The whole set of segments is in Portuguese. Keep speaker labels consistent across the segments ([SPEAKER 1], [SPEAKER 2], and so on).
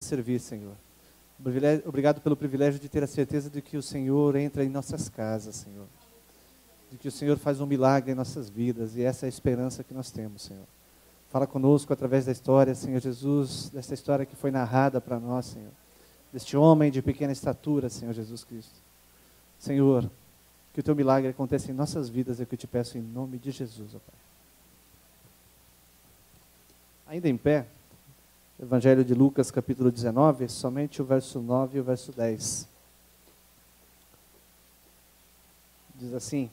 [SPEAKER 1] servir, Senhor. Obrigado pelo privilégio de ter a certeza de que o Senhor entra em nossas casas, Senhor. De que o Senhor faz um milagre em nossas vidas, e essa é a esperança que nós temos, Senhor. Fala conosco através da história, Senhor Jesus, desta história que foi narrada para nós, Senhor. Deste homem de pequena estatura, Senhor Jesus Cristo. Senhor, que o teu milagre aconteça em nossas vidas, é o que eu te peço em nome de Jesus, ó Pai. Ainda em pé, Evangelho de Lucas, capítulo 19, somente o verso 9 e o verso 10. Diz assim: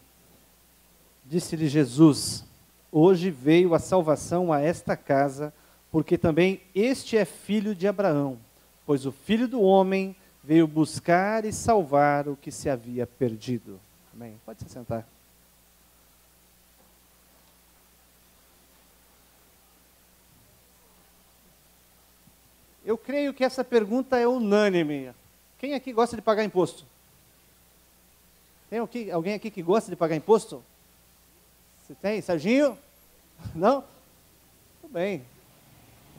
[SPEAKER 1] Disse-lhe Jesus: Hoje veio a salvação a esta casa, porque também este é filho de Abraão, pois o Filho do Homem veio buscar e salvar o que se havia perdido. Amém. Pode se sentar. Eu creio que essa pergunta é unânime. Quem aqui gosta de pagar imposto? Tem alguém aqui que gosta de pagar imposto? Você tem? Serginho? Não? Tudo bem.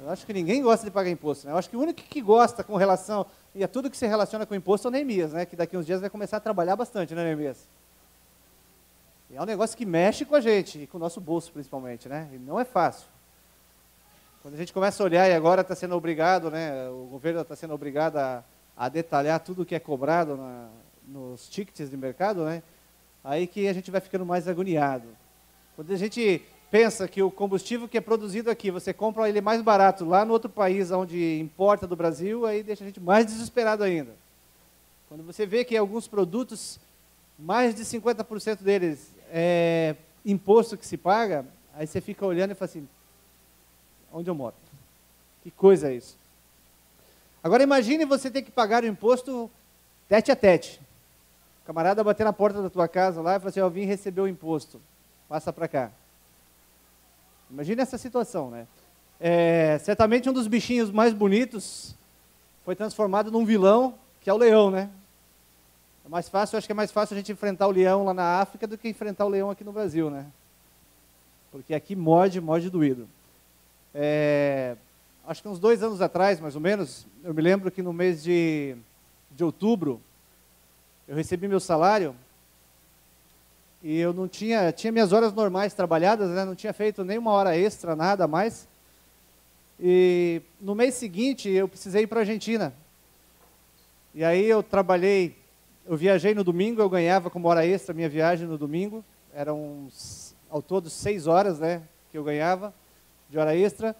[SPEAKER 1] Eu acho que ninguém gosta de pagar imposto, né? Eu acho que o único que gosta com relação, e a tudo que se relaciona com imposto é o Neemias, né? Que daqui uns dias vai começar a trabalhar bastante, né, Neemias? E é um negócio que mexe com a gente, e com o nosso bolso principalmente, né? E não é fácil. Quando a gente começa a olhar, e agora está sendo obrigado, né? O governo está sendo obrigado a detalhar tudo o que é cobrado nos tickets de mercado, né? Aí que a gente vai ficando mais agoniado. Quando a gente pensa que o combustível que é produzido aqui, você compra ele mais barato lá no outro país, onde importa do Brasil, aí deixa a gente mais desesperado ainda. Quando você vê que alguns produtos, mais de 50% deles é imposto que se paga, aí você fica olhando e fala assim, onde eu moro? Que coisa é isso? Agora imagine você ter que pagar o imposto tete a tete. O camarada bater na porta da tua casa lá e falar assim, eu vim receber o imposto, passa para cá. Imagine essa situação, né? Certamente um dos bichinhos mais bonitos foi transformado num vilão, que é o leão, né? É mais fácil, eu acho que é mais fácil a gente enfrentar o leão lá na África do que enfrentar o leão aqui no Brasil, né? Porque aqui morde doído. Acho que uns 2 anos atrás, mais ou menos, eu me lembro que no mês de outubro, eu recebi meu salário e eu não tinha minhas horas normais trabalhadas, né? Não tinha feito nem uma hora extra, nada mais. E no mês seguinte eu precisei ir para a Argentina. E aí eu viajei no domingo, eu ganhava como hora extra a minha viagem no domingo. Eram ao todo 6 horas, né, que eu ganhava de hora extra.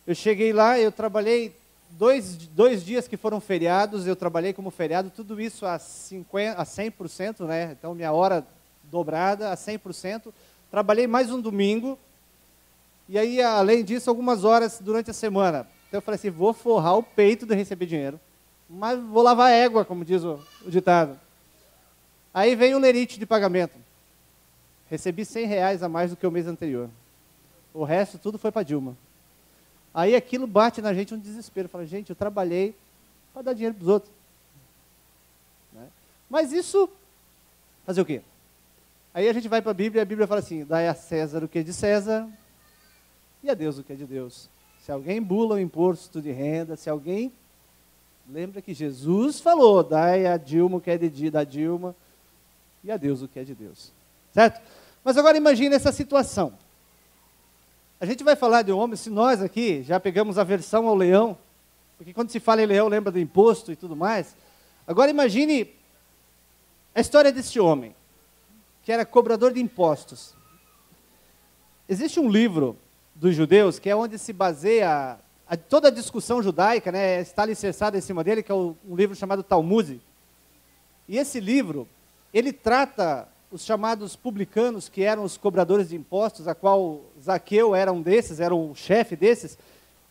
[SPEAKER 1] Eu cheguei lá, eu trabalhei dois dias que foram feriados, eu trabalhei como feriado, tudo isso a 100%, né? Então minha hora dobrada a 100%. Trabalhei mais um domingo, e aí, além disso, algumas horas durante a semana. Então eu falei assim, vou forrar o peito de receber dinheiro, mas vou lavar égua, como diz o ditado. Aí veio o lerite de pagamento. Recebi R$100 a mais do que o mês anterior. O resto tudo foi para Dilma. Aí aquilo bate na gente um desespero. Fala, gente, eu trabalhei para dar dinheiro para os outros. Né? Mas isso, fazer o quê? Aí a gente vai para a Bíblia e a Bíblia fala assim, dai a César o que é de César e a Deus o que é de Deus. Se alguém bula o imposto de renda, se alguém... Lembra que Jesus falou, dai a Dilma o que é da Dilma e a Deus o que é de Deus. Certo? Mas agora imagine essa situação. A gente vai falar de homem, se nós aqui já pegamos a versão ao leão, porque quando se fala em leão, lembra do imposto e tudo mais. Agora imagine a história desse homem, que era cobrador de impostos. Existe um livro dos judeus, que é onde se baseia toda a discussão judaica, né, está alicerçada em cima dele, que é um livro chamado Talmud. E esse livro, ele trata os chamados publicanos, que eram os cobradores de impostos, a qual Zaqueu era um desses, era o chefe desses.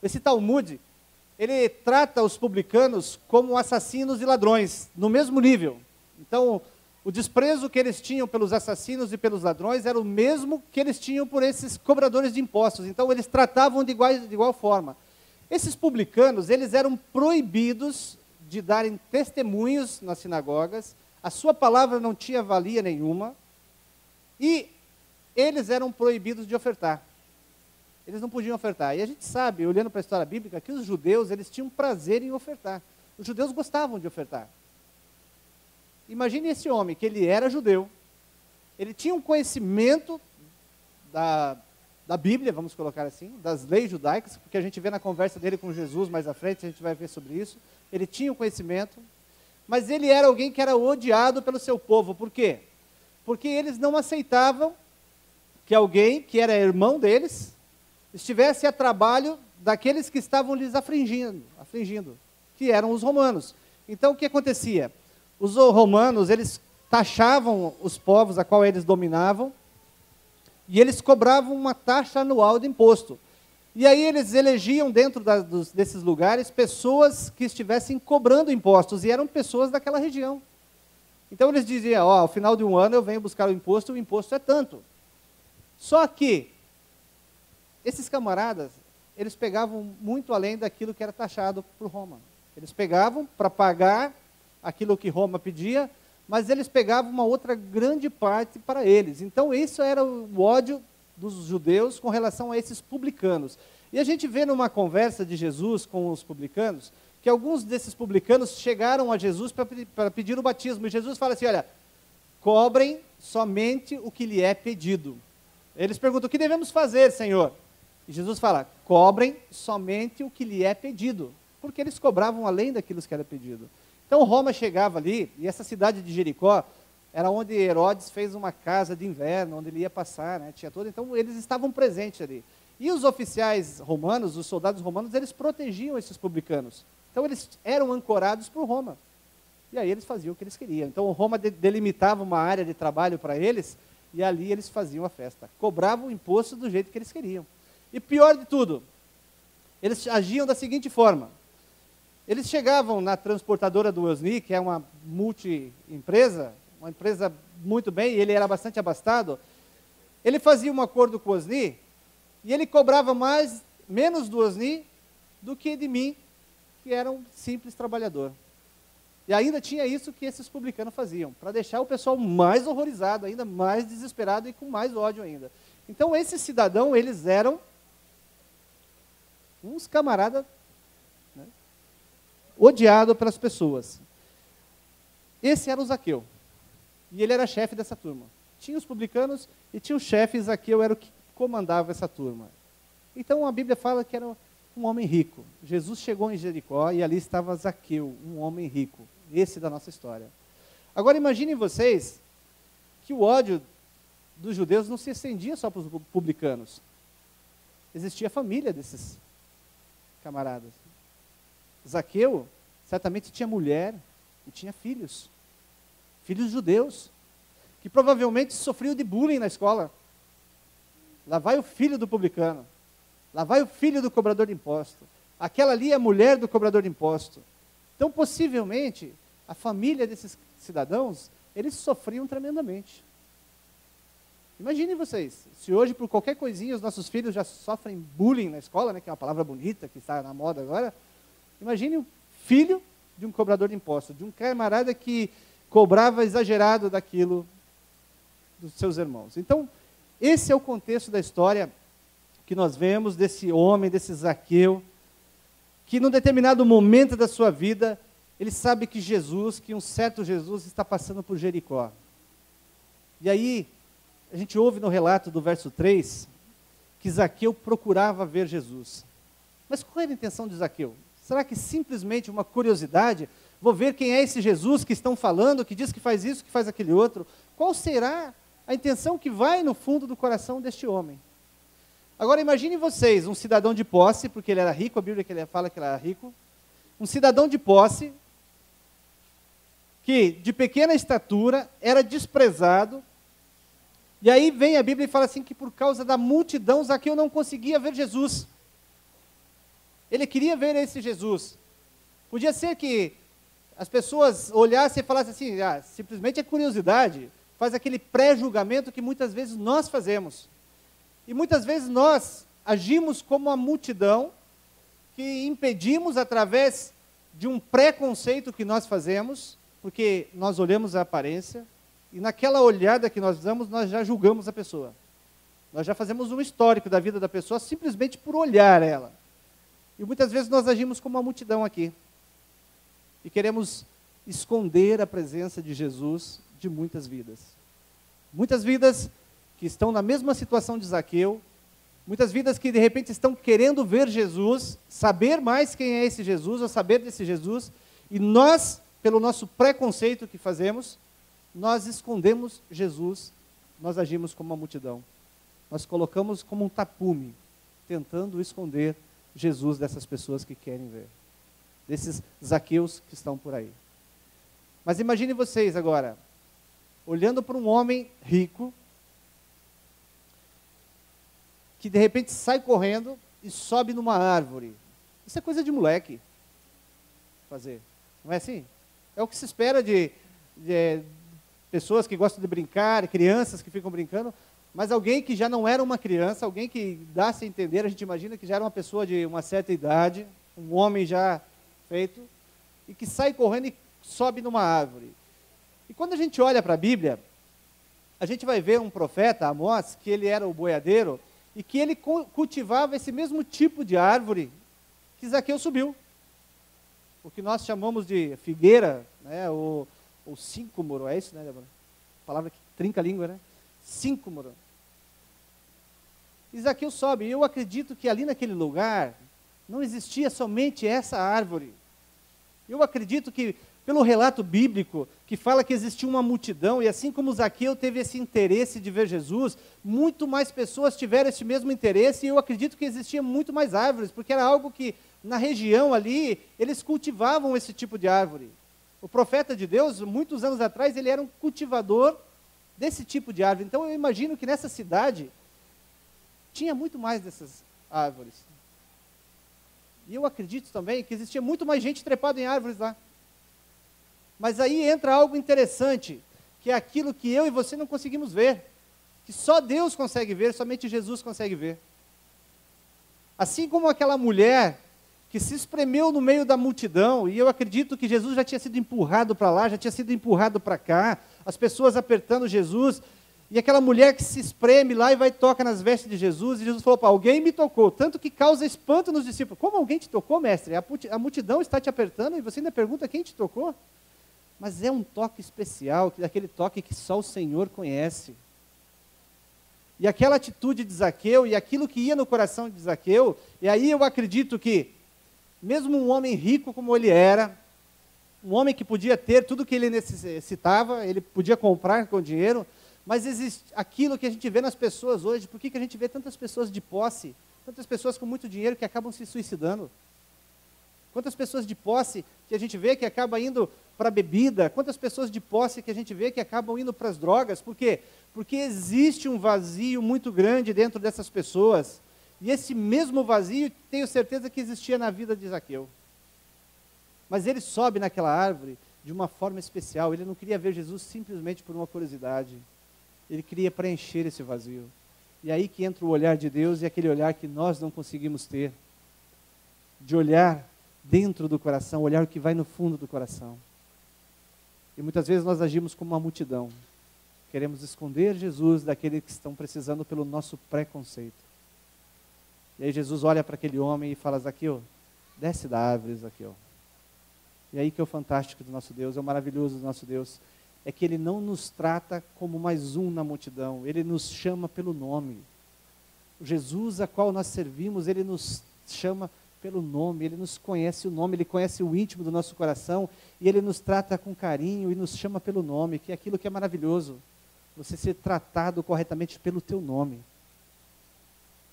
[SPEAKER 1] Esse Talmud, ele trata os publicanos como assassinos e ladrões, no mesmo nível. Então, o desprezo que eles tinham pelos assassinos e pelos ladrões era o mesmo que eles tinham por esses cobradores de impostos. Então, eles tratavam de igual forma. Esses publicanos, eles eram proibidos de darem testemunhos nas sinagogas, a sua palavra não tinha valia nenhuma, e eles eram proibidos de ofertar. Eles não podiam ofertar. E a gente sabe, olhando para a história bíblica, que os judeus, eles tinham prazer em ofertar. Os judeus gostavam de ofertar. Imagine esse homem, que ele era judeu, ele tinha um conhecimento da Bíblia, vamos colocar assim, das leis judaicas, porque a gente vê na conversa dele com Jesus mais à frente, a gente vai ver sobre isso. Ele tinha o conhecimento, mas ele era alguém que era odiado pelo seu povo. Por quê? Porque eles não aceitavam que alguém que era irmão deles estivesse a trabalho daqueles que estavam lhes afligindo, que eram os romanos. Então, o que acontecia? Os romanos, eles taxavam os povos a qual eles dominavam, e eles cobravam uma taxa anual de imposto. E aí eles elegiam dentro desses lugares pessoas que estivessem cobrando impostos, e eram pessoas daquela região. Então eles diziam, ao final de um ano eu venho buscar o imposto é tanto. Só que esses camaradas, eles pegavam muito além daquilo que era taxado por Roma. Eles pegavam para pagar aquilo que Roma pedia, mas eles pegavam uma outra grande parte para eles. Então, isso era o ódio dos judeus com relação a esses publicanos. E a gente vê numa conversa de Jesus com os publicanos, que alguns desses publicanos chegaram a Jesus para pedir o batismo. E Jesus fala assim, olha, cobrem somente o que lhe é pedido. Eles perguntam, o que devemos fazer, Senhor? E Jesus fala, cobrem somente o que lhe é pedido. Porque eles cobravam além daquilo que era pedido. Então Roma chegava ali, e essa cidade de Jericó, era onde Herodes fez uma casa de inverno, onde ele ia passar, né? Tinha todo, então eles estavam presentes ali. E os oficiais romanos, os soldados romanos, eles protegiam esses publicanos. Então eles eram ancorados por Roma. E aí eles faziam o que eles queriam. Então Roma delimitava uma área de trabalho para eles, e ali eles faziam a festa. Cobravam o imposto do jeito que eles queriam. E pior de tudo, eles agiam da seguinte forma. Eles chegavam na transportadora do Osni, que é uma multi-empresa, uma empresa muito bem, e ele era bastante abastado. Ele fazia um acordo com o Osni, e ele cobrava menos do Osni do que de mim, que era um simples trabalhador. E ainda tinha isso que esses publicanos faziam, para deixar o pessoal mais horrorizado, ainda mais desesperado e com mais ódio ainda. Então, esses cidadãos, eles eram uns camaradas, né, odiados pelas pessoas. Esse era o Zaqueu. E ele era chefe dessa turma. Tinha os publicanos e tinha o chefe, Zaqueu era o que comandava essa turma. Então, a Bíblia fala que era um homem rico. Jesus chegou em Jericó e ali estava Zaqueu, um homem rico. Esse da nossa história. Agora imaginem vocês que o ódio dos judeus não se estendia só para os publicanos. Existia a família desses camaradas. Zaqueu certamente tinha mulher e tinha filhos. Filhos judeus, que provavelmente sofriam de bullying na escola. Lá vai o filho do publicano. Lá vai o filho do cobrador de imposto. Aquela ali é a mulher do cobrador de imposto. Então, possivelmente, a família desses cidadãos, eles sofriam tremendamente. Imaginem vocês, se hoje, por qualquer coisinha, os nossos filhos já sofrem bullying na escola, né, que é uma palavra bonita, que está na moda agora. Imagine o filho de um cobrador de impostos, de um camarada que cobrava exagerado daquilo dos seus irmãos. Então, esse é o contexto da história que nós vemos desse homem, desse Zaqueu, que num determinado momento da sua vida, ele sabe que um certo Jesus está passando por Jericó. E aí, a gente ouve no relato do verso 3, que Zaqueu procurava ver Jesus. Mas qual era a intenção de Zaqueu? Será que simplesmente uma curiosidade? Vou ver quem é esse Jesus que estão falando, que diz que faz isso, que faz aquele outro. Qual será a intenção que vai no fundo do coração deste homem? Agora imagine vocês, um cidadão de posse, porque ele era rico, a Bíblia fala que ele era rico, um cidadão de posse, que de pequena estatura, era desprezado, e aí vem a Bíblia e fala assim que por causa da multidão, Zaqueu não conseguia ver Jesus. Ele queria ver esse Jesus. Podia ser que as pessoas olhassem e falassem assim, simplesmente é curiosidade, faz aquele pré-julgamento que muitas vezes nós fazemos. E muitas vezes nós agimos como a multidão, que impedimos através de um preconceito que nós fazemos, porque nós olhamos a aparência, e naquela olhada que nós damos, nós já julgamos a pessoa. Nós já fazemos um histórico da vida da pessoa simplesmente por olhar ela. E muitas vezes nós agimos como uma multidão aqui. E queremos esconder a presença de Jesus de muitas vidas. Muitas vidas que estão na mesma situação de Zaqueu, muitas vidas que de repente estão querendo ver Jesus, saber mais quem é esse Jesus, ou saber desse Jesus, e nós, pelo nosso preconceito que fazemos, nós escondemos Jesus, nós agimos como uma multidão. Nós colocamos como um tapume, tentando esconder Jesus dessas pessoas que querem ver, desses Zaqueus que estão por aí. Mas imagine vocês agora, olhando para um homem rico, que de repente sai correndo e sobe numa árvore. Isso é coisa de moleque fazer, não é assim? É o que se espera de pessoas que gostam de brincar, crianças que ficam brincando, mas alguém que já não era uma criança, alguém que dá-se a entender, a gente imagina que já era uma pessoa de uma certa idade, um homem já feito, e que sai correndo e sobe numa árvore. E quando a gente olha para a Bíblia, a gente vai ver um profeta, Amós, que ele era o boiadeiro, e que ele cultivava esse mesmo tipo de árvore que Zaqueu subiu. O que nós chamamos de figueira, né, ou síncomoro, é isso, né, Débora? Palavra que trinca a língua, né? Síncomoro. E Zaqueu sobe, e eu acredito que ali naquele lugar não existia somente essa árvore. Eu acredito que, pelo relato bíblico, que fala que existia uma multidão, e assim como Zaqueu teve esse interesse de ver Jesus, muito mais pessoas tiveram esse mesmo interesse, e eu acredito que existia muito mais árvores, porque era algo que, na região ali, eles cultivavam esse tipo de árvore. O profeta de Deus, muitos anos atrás, ele era um cultivador desse tipo de árvore. Então, eu imagino que nessa cidade, tinha muito mais dessas árvores. E eu acredito também que existia muito mais gente trepada em árvores lá. Mas aí entra algo interessante, que é aquilo que eu e você não conseguimos ver, que só Deus consegue ver, somente Jesus consegue ver. Assim como aquela mulher que se espremeu no meio da multidão, e eu acredito que Jesus já tinha sido empurrado para lá, já tinha sido empurrado para cá, as pessoas apertando Jesus, e aquela mulher que se espreme lá e vai e toca nas vestes de Jesus, e Jesus falou, alguém me tocou, tanto que causa espanto nos discípulos. Como alguém te tocou, mestre? A multidão está te apertando e você ainda pergunta quem te tocou? Mas é um toque especial, aquele toque que só o Senhor conhece. E aquela atitude de Zaqueu, e aquilo que ia no coração de Zaqueu, e aí eu acredito que, mesmo um homem rico como ele era, um homem que podia ter tudo que ele necessitava, ele podia comprar com dinheiro, mas existe aquilo que a gente vê nas pessoas hoje. Por que a gente vê tantas pessoas de posse, tantas pessoas com muito dinheiro que acabam se suicidando? Quantas pessoas de posse que a gente vê que acabam indo para a bebida? Quantas pessoas de posse que a gente vê que acabam indo para as drogas? Por quê? Porque existe um vazio muito grande dentro dessas pessoas. E esse mesmo vazio, tenho certeza que existia na vida de Zaqueu. Mas ele sobe naquela árvore de uma forma especial. Ele não queria ver Jesus simplesmente por uma curiosidade. Ele queria preencher esse vazio. E aí que entra o olhar de Deus, e aquele olhar que nós não conseguimos ter. De olhar dentro do coração, olhar o que vai no fundo do coração. E muitas vezes nós agimos como uma multidão. Queremos esconder Jesus daqueles que estão precisando pelo nosso preconceito. E aí Jesus olha para aquele homem e fala, Zaqueu, desce da árvore, Zaqueu. E aí que é o fantástico do nosso Deus, é o maravilhoso do nosso Deus, é que Ele não nos trata como mais um na multidão, Ele nos chama pelo nome. O Jesus a qual nós servimos, Ele nos chama pelo nome, Ele nos conhece o nome, Ele conhece o íntimo do nosso coração, e Ele nos trata com carinho e nos chama pelo nome, que é aquilo que é maravilhoso, você ser tratado corretamente pelo teu nome.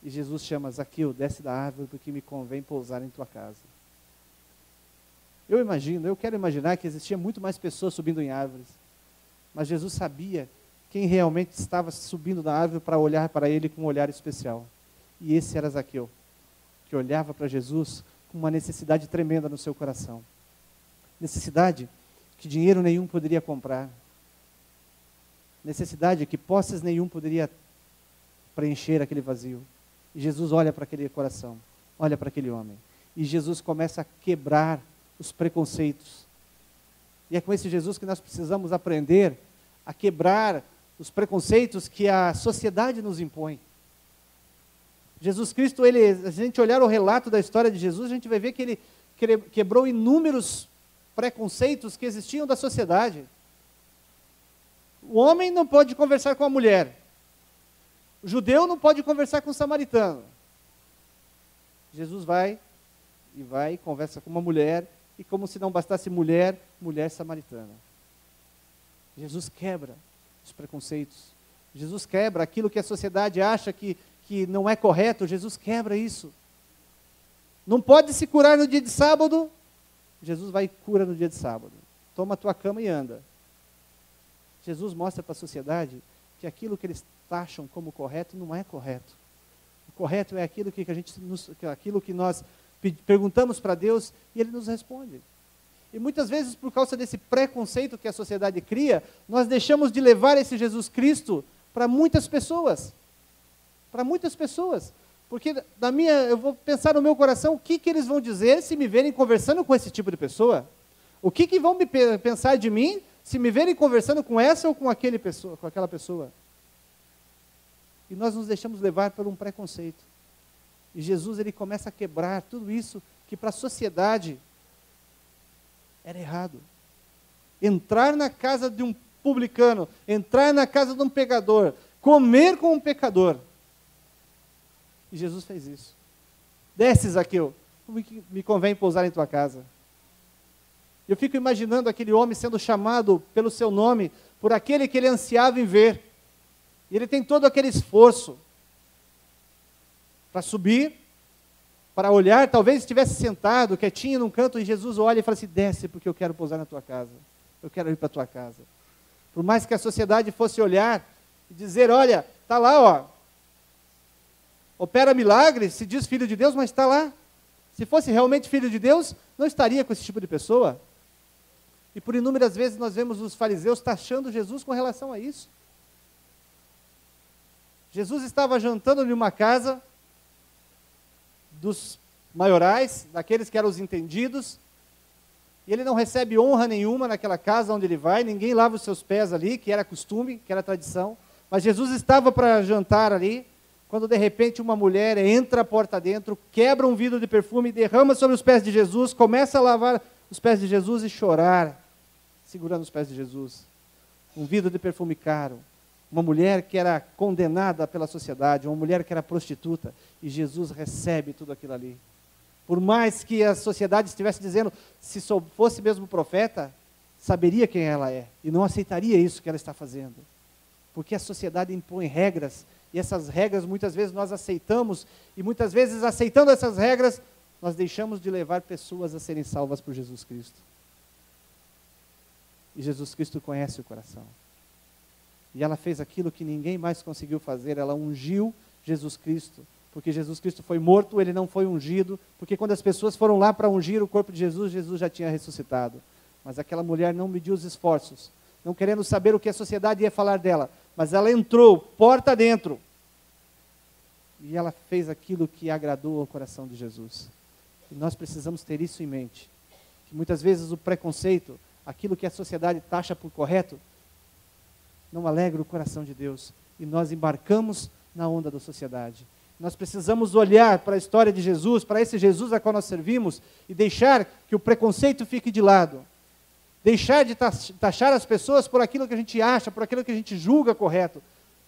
[SPEAKER 1] E Jesus chama, Zaqueu, desce da árvore, porque me convém pousar em tua casa. Eu quero imaginar que existia muito mais pessoas subindo em árvores, mas Jesus sabia quem realmente estava subindo da árvore para olhar para Ele com um olhar especial. E esse era Zaqueu, que olhava para Jesus com uma necessidade tremenda no seu coração. Necessidade que dinheiro nenhum poderia comprar. Necessidade que posses nenhum poderia preencher aquele vazio. E Jesus olha para aquele coração, olha para aquele homem. E Jesus começa a quebrar os preconceitos. E é com esse Jesus que nós precisamos aprender a quebrar os preconceitos que a sociedade nos impõe. Jesus Cristo, se a gente olhar o relato da história de Jesus, a gente vai ver que ele quebrou inúmeros preconceitos que existiam da sociedade. O homem não pode conversar com a mulher. O judeu não pode conversar com o samaritano. Jesus vai e conversa com uma mulher, e como se não bastasse mulher samaritana. Jesus quebra os preconceitos. Jesus quebra aquilo que a sociedade acha que não é correto. Jesus quebra isso. Não pode se curar no dia de sábado. Jesus vai e cura no dia de sábado. Toma a tua cama e anda. Jesus mostra para a sociedade que aquilo que eles taxam como correto não é correto. O correto é aquilo que nós perguntamos para Deus e Ele nos responde. E muitas vezes, por causa desse preconceito que a sociedade cria, nós deixamos de levar esse Jesus Cristo para muitas pessoas. Para muitas pessoas. Porque eu vou pensar no meu coração, o que eles vão dizer se me verem conversando com esse tipo de pessoa? O que vão pensar de mim se me verem conversando com essa ou com aquela pessoa? E nós nos deixamos levar por um preconceito. E Jesus, ele começa a quebrar tudo isso que para a sociedade era errado. Entrar na casa de um publicano, entrar na casa de um pecador, comer com um pecador. E Jesus fez isso. Desce, Zaqueu, me convém pousar em tua casa. Eu fico imaginando aquele homem sendo chamado pelo seu nome, por aquele que ele ansiava em ver. E ele tem todo aquele esforço para subir, para olhar, talvez estivesse sentado, quietinho num canto, e Jesus olha e fala assim, desce, porque eu quero pousar na tua casa. Eu quero ir para a tua casa. Por mais que a sociedade fosse olhar e dizer, olha, está lá, ó, opera milagres, se diz filho de Deus, mas está lá. Se fosse realmente filho de Deus, não estaria com esse tipo de pessoa. E por inúmeras vezes nós vemos os fariseus taxando Jesus com relação a isso. Jesus estava jantando em uma casa dos maiorais, daqueles que eram os entendidos, e ele não recebe honra nenhuma naquela casa onde ele vai, ninguém lava os seus pés ali, que era costume, que era tradição, mas Jesus estava para jantar ali, quando de repente uma mulher entra a porta dentro, quebra um vidro de perfume, derrama sobre os pés de Jesus, começa a lavar os pés de Jesus e chorar, segurando os pés de Jesus. Um vidro de perfume caro. Uma mulher que era condenada pela sociedade, uma mulher que era prostituta, e Jesus recebe tudo aquilo ali. Por mais que a sociedade estivesse dizendo, se fosse mesmo profeta, saberia quem ela é, e não aceitaria isso que ela está fazendo. Porque a sociedade impõe regras, e essas regras muitas vezes nós aceitamos, e muitas vezes aceitando essas regras, nós deixamos de levar pessoas a serem salvas por Jesus Cristo. E Jesus Cristo conhece o coração. E ela fez aquilo que ninguém mais conseguiu fazer, ela ungiu Jesus Cristo, porque Jesus Cristo foi morto, ele não foi ungido, porque quando as pessoas foram lá para ungir o corpo de Jesus, Jesus já tinha ressuscitado. Mas aquela mulher não mediu os esforços, não querendo saber o que a sociedade ia falar dela, mas ela entrou, porta dentro, e ela fez aquilo que agradou ao coração de Jesus. E nós precisamos ter isso em mente, que muitas vezes o preconceito, aquilo que a sociedade taxa por correto, não alegra o coração de Deus, e nós embarcamos na onda da sociedade. Nós precisamos olhar para a história de Jesus, para esse Jesus a qual nós servimos, e deixar que o preconceito fique de lado. Deixar de taxar as pessoas por aquilo que a gente acha, por aquilo que a gente julga correto.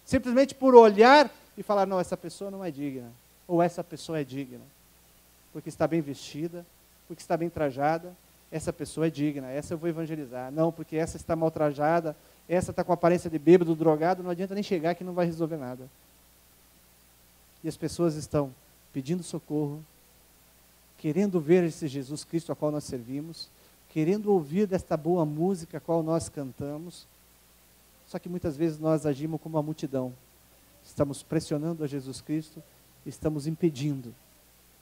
[SPEAKER 1] Simplesmente por olhar e falar, não, essa pessoa não é digna, ou essa pessoa é digna. Porque está bem vestida, porque está bem trajada, essa pessoa é digna, essa eu vou evangelizar. Não, porque essa está mal trajada, essa está com aparência de bêbado, drogado, não adianta nem chegar que não vai resolver nada. E as pessoas estão pedindo socorro, querendo ver esse Jesus Cristo a qual nós servimos, querendo ouvir desta boa música a qual nós cantamos, só que muitas vezes nós agimos como uma multidão. Estamos pressionando a Jesus Cristo, estamos impedindo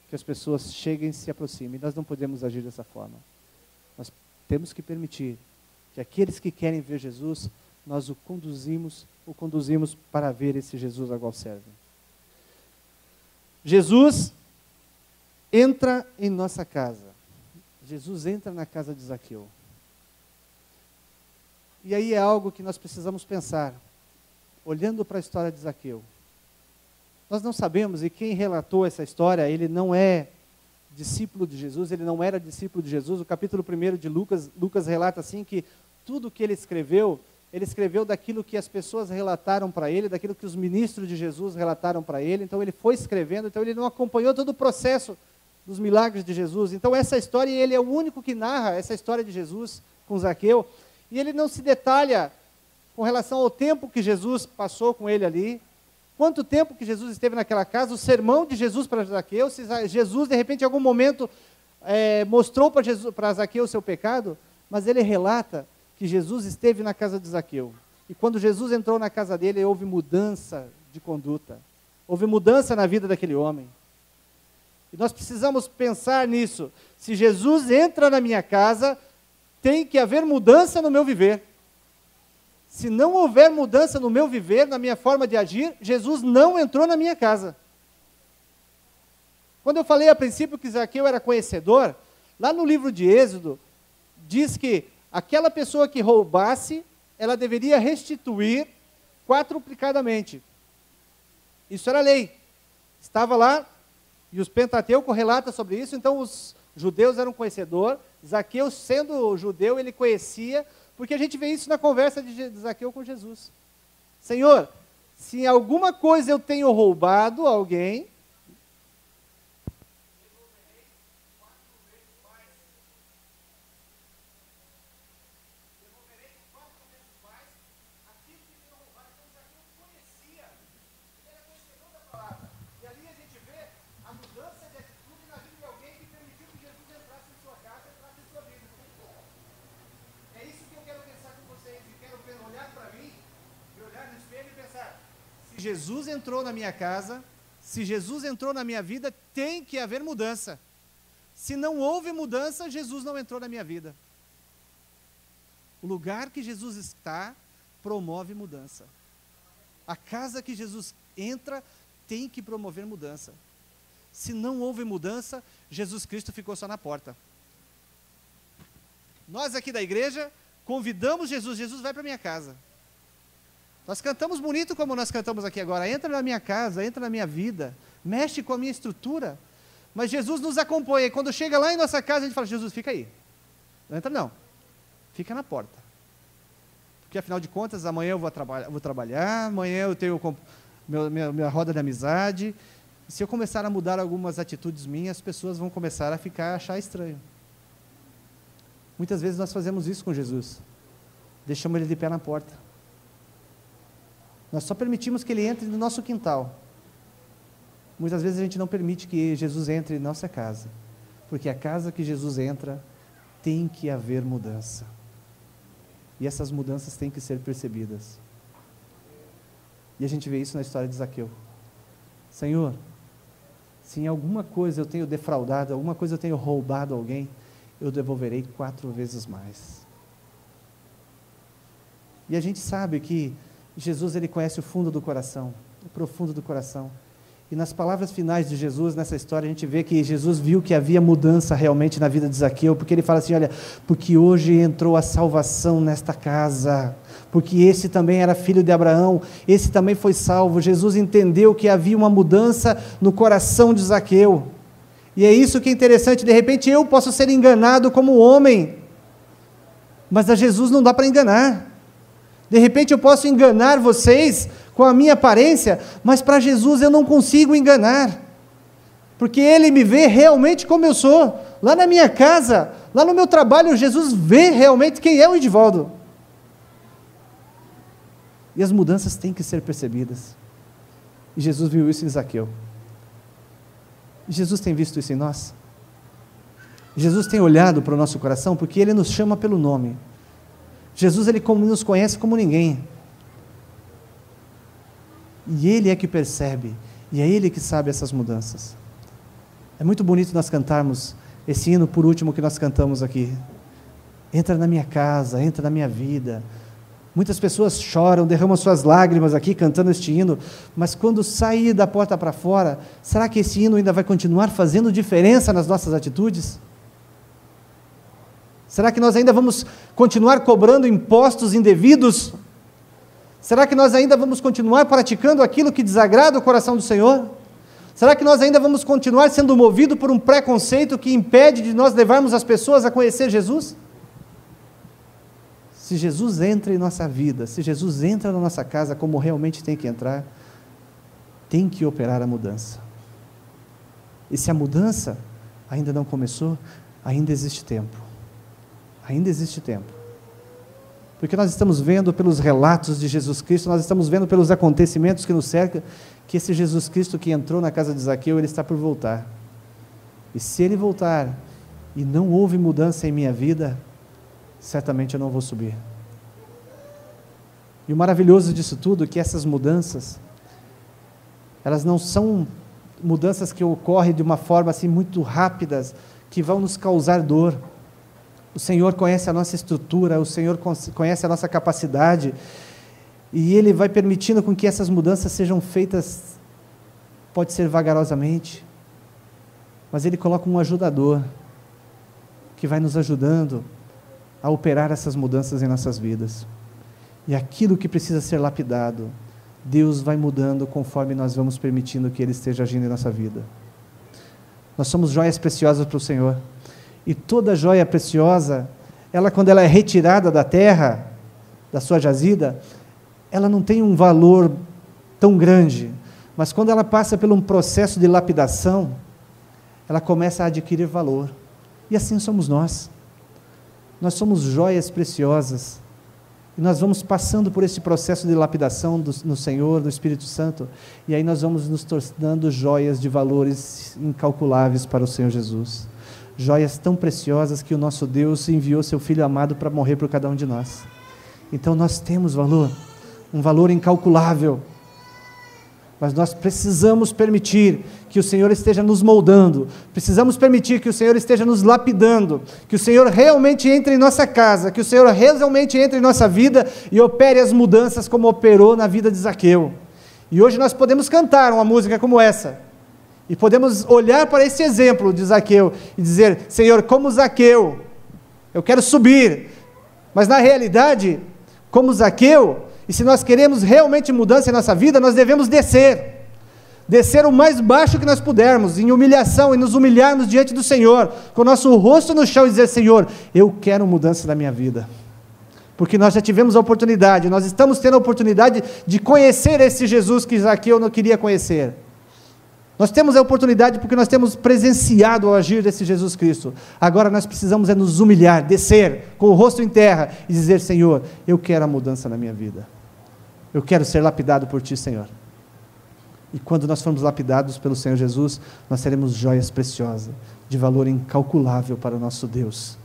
[SPEAKER 1] que as pessoas cheguem e se aproximem. Nós não podemos agir dessa forma. Nós temos que permitir que aqueles que querem ver Jesus, nós o conduzimos para ver esse Jesus a qual servem. Jesus entra em nossa casa. Jesus entra na casa de Zaqueu. E aí é algo que nós precisamos pensar, olhando para a história de Zaqueu. Nós não sabemos, e quem relatou essa história, ele não é discípulo de Jesus, ele não era discípulo de Jesus. O capítulo 1 de Lucas relata assim que tudo que ele escreveu daquilo que as pessoas relataram para ele, daquilo que os ministros de Jesus relataram para ele. Então ele foi escrevendo, então ele não acompanhou todo o processo dos milagres de Jesus. Então essa história, ele é o único que narra essa história de Jesus com Zaqueu, e ele não se detalha com relação ao tempo que Jesus passou com ele ali, quanto tempo que Jesus esteve naquela casa, o sermão de Jesus para Zaqueu, se Jesus de repente em algum momento mostrou para Zaqueu o seu pecado, mas ele relata que Jesus esteve na casa de Zaqueu, e quando Jesus entrou na casa dele, houve mudança de conduta, houve mudança na vida daquele homem. E nós precisamos pensar nisso. Se Jesus entra na minha casa, tem que haver mudança no meu viver. Se não houver mudança no meu viver, na minha forma de agir, Jesus não entrou na minha casa. Quando eu falei a princípio que Zaqueu era conhecedor, lá no livro de Êxodo, diz que aquela pessoa que roubasse, ela deveria restituir quadruplicadamente. Isso era lei. Estava lá, e os Pentateuco relata sobre isso, então os judeus eram conhecedores. Zaqueu, sendo judeu, ele conhecia, porque a gente vê isso na conversa de Zaqueu com Jesus. Senhor, se em alguma coisa eu tenho roubado alguém, Jesus entrou na minha casa, se Jesus entrou na minha vida, tem que haver mudança. Se não houve mudança, Jesus não entrou na minha vida. O lugar que Jesus está, promove mudança. A casa que Jesus entra, tem que promover mudança. Se não houve mudança, Jesus Cristo ficou só na porta. Nós aqui da igreja, convidamos Jesus, Jesus vai para minha casa. Nós cantamos bonito como nós cantamos aqui agora, entra na minha casa, entra na minha vida, mexe com a minha estrutura, mas Jesus nos acompanha, e quando chega lá em nossa casa, a gente fala, Jesus, fica aí, não entra não, fica na porta, porque afinal de contas, amanhã eu vou trabalhar, amanhã eu tenho minha roda de amizade, e se eu começar a mudar algumas atitudes minhas, as pessoas vão começar a achar estranho. Muitas vezes nós fazemos isso com Jesus, deixamos ele de pé na porta. Nós só permitimos que ele entre no nosso quintal. Muitas vezes a gente não permite que Jesus entre em nossa casa, porque a casa que Jesus entra, tem que haver mudança. E essas mudanças têm que ser percebidas. E a gente vê isso na história de Zaqueu. Senhor, se em alguma coisa eu tenho defraudado, alguma coisa eu tenho roubado alguém, eu devolverei 4 vezes mais. E a gente sabe que Jesus, ele conhece o fundo do coração, o profundo do coração. E nas palavras finais de Jesus, nessa história, a gente vê que Jesus viu que havia mudança realmente na vida de Zaqueu, porque ele fala assim, olha, porque hoje entrou a salvação nesta casa, porque esse também era filho de Abraão, esse também foi salvo. Jesus entendeu que havia uma mudança no coração de Zaqueu. E é isso que é interessante, de repente eu posso ser enganado como homem, mas a Jesus não dá para enganar. De repente eu posso enganar vocês com a minha aparência, mas para Jesus eu não consigo enganar, porque Ele me vê realmente como eu sou, lá na minha casa, lá no meu trabalho, Jesus vê realmente quem é o Edivaldo, e as mudanças têm que ser percebidas, e Jesus viu isso em Zaqueu, e Jesus tem visto isso em nós, Jesus tem olhado para o nosso coração, porque Ele nos chama pelo nome. Jesus, ele nos conhece como ninguém, e Ele é que percebe, e é Ele que sabe essas mudanças. É muito bonito nós cantarmos esse hino, por último, que nós cantamos aqui, entra na minha casa, entra na minha vida. Muitas pessoas choram, derramam suas lágrimas aqui, cantando este hino, mas quando sair da porta para fora, será que esse hino ainda vai continuar fazendo diferença nas nossas atitudes? Será que nós ainda vamos continuar cobrando impostos indevidos? Será que nós ainda vamos continuar praticando aquilo que desagrada o coração do Senhor? Será que nós ainda vamos continuar sendo movidos por um preconceito que impede de nós levarmos as pessoas a conhecer Jesus? Se Jesus entra em nossa vida, se Jesus entra na nossa casa como realmente tem que entrar, tem que operar a mudança. E se a mudança ainda não começou, ainda existe tempo. Ainda existe tempo. Porque nós estamos vendo pelos relatos de Jesus Cristo, nós estamos vendo pelos acontecimentos que nos cercam, que esse Jesus Cristo que entrou na casa de Zaqueu, ele está por voltar. E se ele voltar, e não houve mudança em minha vida, certamente eu não vou subir. E o maravilhoso disso tudo é que essas mudanças, elas não são mudanças que ocorrem de uma forma assim muito rápidas, que vão nos causar dor. O Senhor conhece a nossa estrutura, o Senhor conhece a nossa capacidade, e Ele vai permitindo com que essas mudanças sejam feitas, pode ser vagarosamente, mas Ele coloca um ajudador, que vai nos ajudando a operar essas mudanças em nossas vidas. E aquilo que precisa ser lapidado, Deus vai mudando conforme nós vamos permitindo que Ele esteja agindo em nossa vida. Nós somos joias preciosas para o Senhor. E toda joia preciosa, quando ela é retirada da terra, da sua jazida, ela não tem um valor tão grande, mas quando ela passa por um processo de lapidação, ela começa a adquirir valor. E assim somos nós. Nós somos joias preciosas, e nós vamos passando por esse processo de lapidação no Senhor, do Espírito Santo, e aí nós vamos nos tornando joias de valores incalculáveis para o Senhor Jesus. Joias tão preciosas que o nosso Deus enviou seu Filho amado para morrer por cada um de nós. Então nós temos valor, um valor incalculável, mas nós precisamos permitir que o Senhor esteja nos moldando, precisamos permitir que o Senhor esteja nos lapidando, que o Senhor realmente entre em nossa casa, que o Senhor realmente entre em nossa vida e opere as mudanças como operou na vida de Zaqueu. E hoje nós podemos cantar uma música como essa, e podemos olhar para esse exemplo de Zaqueu e dizer: Senhor, como Zaqueu, eu quero subir, mas na realidade, como Zaqueu, e se nós queremos realmente mudança em nossa vida, nós devemos descer o mais baixo que nós pudermos, em humilhação, e nos humilharmos diante do Senhor, com o nosso rosto no chão, e dizer: Senhor, eu quero mudança na minha vida, porque nós já tivemos a oportunidade, nós estamos tendo a oportunidade de conhecer esse Jesus que Zaqueu não queria conhecer. Nós temos a oportunidade porque nós temos presenciado o agir desse Jesus Cristo. Agora nós precisamos nos humilhar, descer com o rosto em terra e dizer: Senhor, eu quero a mudança na minha vida, eu quero ser lapidado por Ti, Senhor. E quando nós formos lapidados pelo Senhor Jesus, nós seremos joias preciosas, de valor incalculável para o nosso Deus.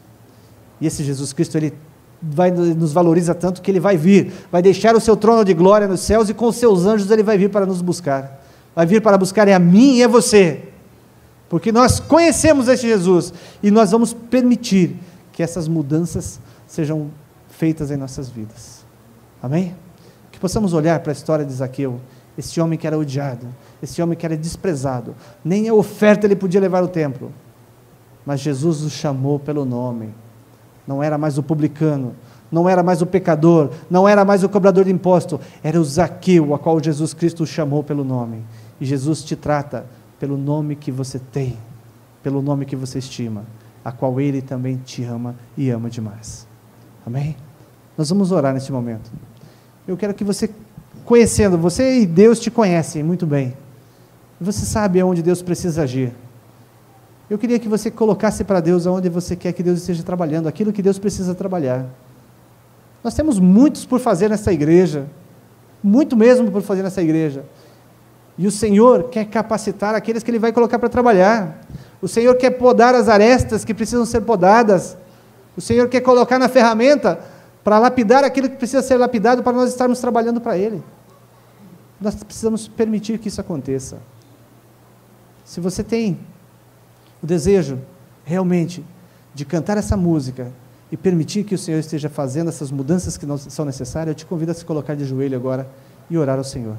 [SPEAKER 1] E esse Jesus Cristo, Ele nos valoriza tanto que Ele vai vir, vai deixar o seu trono de glória nos céus, e com os seus anjos Ele vai vir para nos buscar. Vai vir para buscar a mim e a você, porque nós conhecemos esse Jesus, e nós vamos permitir que essas mudanças sejam feitas em nossas vidas. Amém? Que possamos olhar para a história de Zaqueu, esse homem que era odiado, esse homem que era desprezado, nem a oferta ele podia levar ao templo, mas Jesus o chamou pelo nome. Não era mais o publicano, não era mais o pecador, não era mais o cobrador de imposto, era o Zaqueu, a qual Jesus Cristo o chamou pelo nome. E Jesus te trata pelo nome que você tem, pelo nome que você estima, a qual Ele também te ama e ama demais. Amém? Nós vamos orar neste momento. Eu quero que você, conhecendo, você e Deus te conhecem muito bem, você sabe aonde Deus precisa agir. Eu queria que você colocasse para Deus aonde você quer que Deus esteja trabalhando, aquilo que Deus precisa trabalhar. Nós temos muitos por fazer nessa igreja, muito mesmo por fazer nessa igreja, e o Senhor quer capacitar aqueles que Ele vai colocar para trabalhar. O Senhor quer podar as arestas que precisam ser podadas. O Senhor quer colocar na ferramenta para lapidar aquilo que precisa ser lapidado, para nós estarmos trabalhando para Ele. Nós precisamos permitir que isso aconteça. Se você tem o desejo realmente de cantar essa música e permitir que o Senhor esteja fazendo essas mudanças que são necessárias, eu te convido a se colocar de joelho agora e orar ao Senhor.